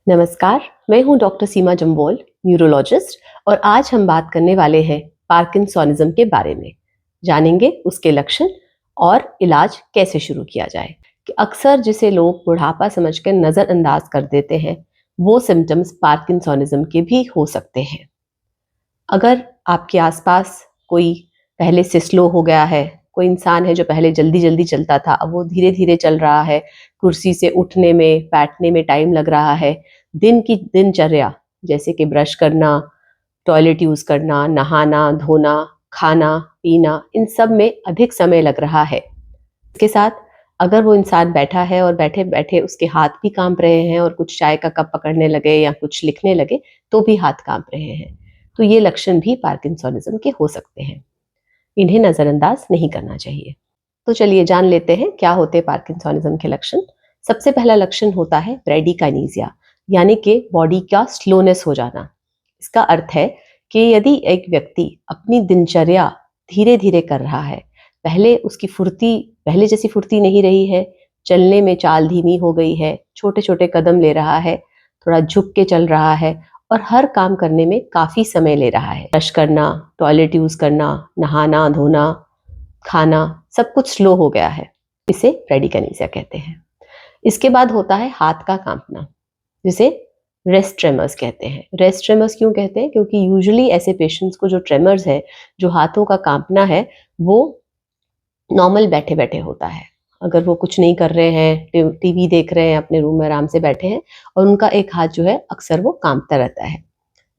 नमस्कार, मैं हूं डॉक्टर सीमा जम्बोल, न्यूरोलॉजिस्ट और आज हम बात करने वाले हैं पार्किंसोनिज्म के बारे में। जानेंगे उसके लक्षण और इलाज कैसे शुरू किया जाए। कि अक्सर जिसे लोग बुढ़ापा समझकर नज़रअंदाज कर देते हैं, वो सिम्टम्स पार्किंसोनिज्म के भी हो सकते हैं। अगर आपके आसपास कोई पहले से स्लो हो गया है, कोई इंसान है जो पहले जल्दी-जल्दी चलता था, अब वो धीरे-धीरे चल रहा है, कुर्सी से उठने में, बैठने में टाइम लग रहा है, दिन की दिनचर्या जैसे कि ब्रश करना, टॉयलेट यूज़ करना, नहाना, धोना, खाना, पीना, इन सब में अधिक समय लग रहा है। इसके साथ अगर वो इंसान बैठा है और बैठे-बैठे उसके हाथ भी काँप रहे हैं और कुछ चाय का कप पकड़ने लगे या कुछ लिखने लगे, तो भी हाथ काँप रहे हैं। तो ये लक्षण भी पार्किंसोनिज्म के हो सकते हैं। इन्हें नज़रअंदाज नहीं करना चाहिए। तो चलिए जान लेते हैं क्या होते हैं पार्किंसोनिज्म के लक्षण। सबसे पहला लक्षण होता है ब्रैडीकाइनेसिया, यानी कि बॉडी का स्लोनेस हो जाना। इसका अर्थ है कि यदि एक व्यक्ति अपनी दिनचर्या धीरे-धीरे कर रहा है, पहले उसकी फुर्ती पहले जैसी फुर्ती नहीं रही है, चलने में चाल धीमी हो गई है, छोटे-छोटे कदम ले रहा है, थोड़ा झुक के चल रहा है और हर काम करने में काफ़ी समय ले रहा है। ब्रश करना, टॉयलेट यूज़ करना, नहाना, धोना, खाना, सब कुछ स्लो हो गया है। इसे ब्रैडीकाइनेसिया कहते हैं। इसके बाद होता है हाथ का काँपना, जिसे रेस्ट ट्रेमर्स कहते हैं। रेस्ट ट्रेमर्स क्यों कहते हैं? क्योंकि यूजुअली ऐसे पेशेंट्स को जो ट्रेमर्स है, जो हाथों का काँपना है, वो नॉर्मल बैठे-बैठे होता है। अगर वो कुछ नहीं कर रहे हैं, टीवी देख रहे हैं, अपने रूम में आराम से बैठे हैं और उनका एक हाथ जो है अक्सर वो काँपता रहता है।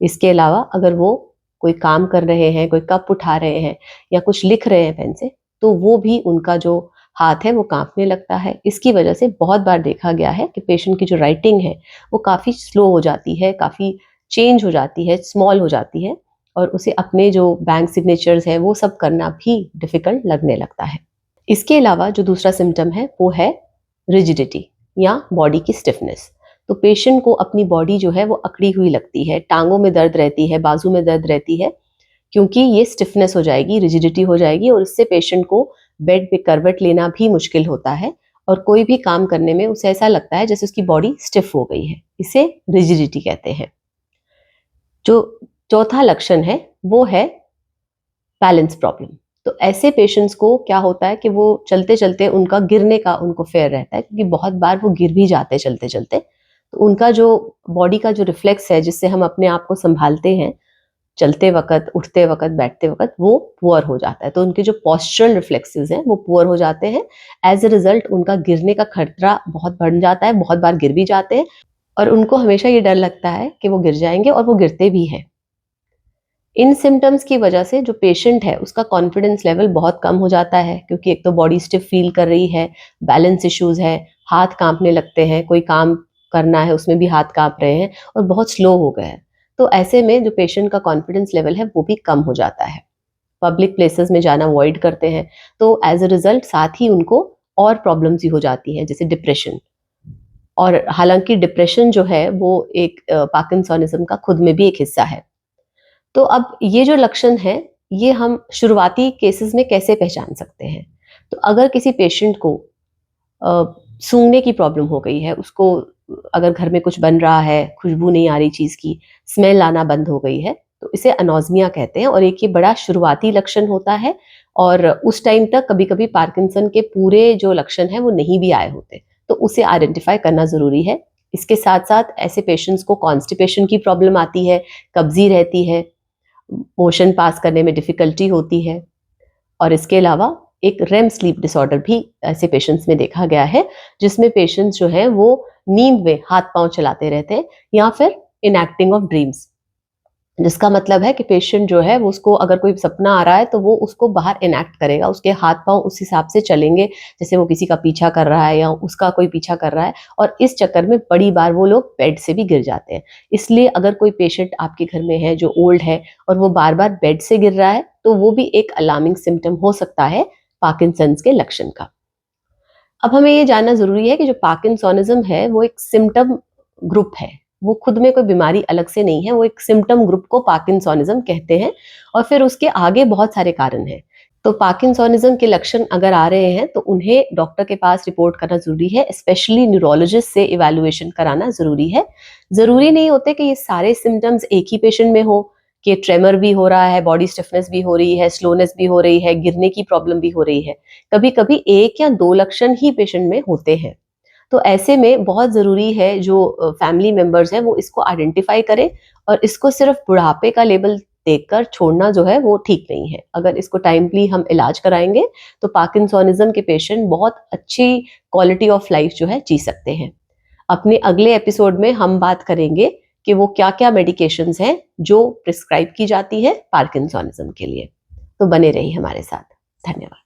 इसके अलावा अगर वो कोई काम कर रहे हैं, कोई कप उठा रहे हैं या कुछ लिख रहे हैं पेन से, तो वो भी उनका जो हाथ है वो काँपने लगता है। इसकी वजह से बहुत बार देखा गया है कि पेशेंट की जो राइटिंग है, वो काफ़ी स्लो हो जाती है, काफ़ी चेंज हो जाती है, स्मॉल हो जाती है और उसे अपने जो बैंक सिग्नेचर्स हैं, वो सब करना भी डिफ़िकल्ट लगने लगता है। इसके अलावा जो दूसरा सिम्पटम है, वो है रिजिडिटी या बॉडी की स्टिफनेस। तो पेशेंट को अपनी बॉडी जो है वो अकड़ी हुई लगती है, टाँगों में दर्द रहती है, बाजू में दर्द रहती है, क्योंकि ये स्टिफनेस हो जाएगी, रिजिडिटी हो जाएगी और इससे पेशेंट को बेड पे करवट लेना भी मुश्किल होता है और कोई भी काम करने में उसे ऐसा लगता है जैसे उसकी बॉडी स्टिफ हो गई है। इसे रिजिडिटी कहते हैं। जो चौथा लक्षण है, वो है बैलेंस प्रॉब्लम। तो ऐसे पेशेंट्स को क्या होता है कि वो चलते-चलते उनका गिरने का उनको फ़ियर रहता है, क्योंकि बहुत बार वो गिर भी जाते हैं चलते-चलते। तो उनका जो बॉडी का जो रिफ्लेक्स है जिससे हम अपने आप को सँभालते हैं, चलते वक़्त, उठते वक़्त, बैठते वक़्त, वो पुअर हो जाता है। तो उनके जो पोस्चरल रिफ्लेक्सेस हैं वो पुअर हो जाते हैं। एज़ अ रिज़ल्ट उनका गिरने का खतरा बहुत बढ़ जाता है, बहुत बार गिर भी जाते हैं और उनको हमेशा ये डर लगता है कि वो गिर जाएँगे और वो गिरते भी हैं। इन सिम्पटम्स की वजह से जो पेशेंट है उसका कॉन्फिडेंस लेवल बहुत कम हो जाता है, क्योंकि एक तो बॉडी स्टिफ फील कर रही है, बैलेंस इश्यूज है, हाथ कांपने लगते हैं, कोई काम करना है उसमें भी हाथ कांप रहे हैं और बहुत स्लो हो गए हैं। तो ऐसे में जो पेशेंट का कॉन्फिडेंस लेवल है वो भी कम हो जाता है। पब्लिक प्लेसेस में जाना अवॉइड करते हैं, तो एज अ रिजल्ट साथ ही उनको और प्रॉब्लम्स भी हो जाती हैं, जैसे डिप्रेशन। और हालांकि डिप्रेशन जो है वो एक पार्किंसोनिज्म का खुद में भी एक हिस्सा है। तो अब ये जो लक्षण हैं, ये हम शुरुआती केसेस में कैसे पहचान सकते हैं? तो अगर किसी पेशेंट को अ, सूंघने की प्रॉब्लम हो गई है, उसको अगर घर में कुछ बन रहा है, खुशबू नहीं आ रही चीज़ की, स्मेल आना बंद हो गई है, तो इसे अनोस्मिया कहते हैं और एक ये बड़ा शुरुआती लक्षण होता है और उस टाइम तक कभी-कभी पार्किंसन के पूरे जो लक्षण हैं, वो नहीं भी आए होते, तो उसे आइडेंटिफ़ाई करना ज़रूरी है। इसके साथ-साथ ऐसे पेशेंट्स को कॉन्स्टिपेशन की प्रॉब्लम आती है, कब्ज़ी रहती है, मोशन पास करने में डिफ़िकल्टी होती है और इसके अलावा एक रेम स्लीप डिसऑर्डर भी ऐसे पेशेंट्स में देखा गया है, जिसमें पेशेंट्स जो हैं वो नींद में हाथ-पाँव चलाते रहते हैं या फिर इनैक्टिंग ऑफ ड्रीम्स। जिसका मतलब है कि पेशेंट जो है वो उसको अगर कोई सपना आ रहा है तो वो उसको बाहर इनैक्ट करेगा, उसके हाथ-पाँव उस हिसाब से चलेंगे, जैसे वो किसी का पीछा कर रहा है या उसका कोई पीछा कर रहा है और इस चक्कर में बड़ी बार वो लोग बेड से भी गिर जाते हैं। इसलिए अगर कोई पेशेंट आपके घर में है जो ओल्ड है और वो बार-बार बेड से गिर रहा है, तो वो भी एक अलार्मिंग सिम्पटम हो सकता है पार्किंसंस के लक्षण का। अब हमें ये जानना ज़रूरी है कि जो पार्किंसोनिज़्म है वो एक सिम्पटम ग्रुप है। वो खुद में कोई बीमारी अलग से नहीं है, वो एक सिम्पटम ग्रुप को पार्किंसोनिज़्म कहते हैं और फिर उसके आगे बहुत सारे कारण हैं। तो पार्किंसोनिज्म के लक्षण अगर आ रहे हैं तो उन्हें डॉक्टर के पास रिपोर्ट करना जरूरी है, स्पेशली न्यूरोलॉजिस्ट से इवैल्यूएशन कराना जरूरी है। जरूरी नहीं होते कि ये सारे सिम्टम्स एक ही पेशेंट में हो, कि ट्रेमर भी हो रहा है, बॉडी स्टिफनेस भी हो रही है, स्लोनेस भी हो रही है, गिरने की प्रॉब्लम भी हो रही है। कभी कभी एक या दो लक्षण ही पेशेंट में होते हैं। तो ऐसे में बहुत जरूरी है जो फैमिली मेंबर्स हैं वो इसको आइडेंटिफाई करें, और इसको सिर्फ बुढ़ापे का लेबल देखकर छोड़ना जो है वो ठीक नहीं है। अगर इसको टाइमली हम इलाज कराएंगे तो पार्किंसोनिज्म के पेशेंट बहुत अच्छी क्वालिटी ऑफ लाइफ जो है जी सकते हैं। अपने अगले एपिसोड में हम बात करेंगे कि वो क्या क्या मेडिकेशंस हैं जो प्रिस्क्राइब की जाती है पार्किंसोनिज्म के लिए। तो बने रहिए हमारे साथ। धन्यवाद।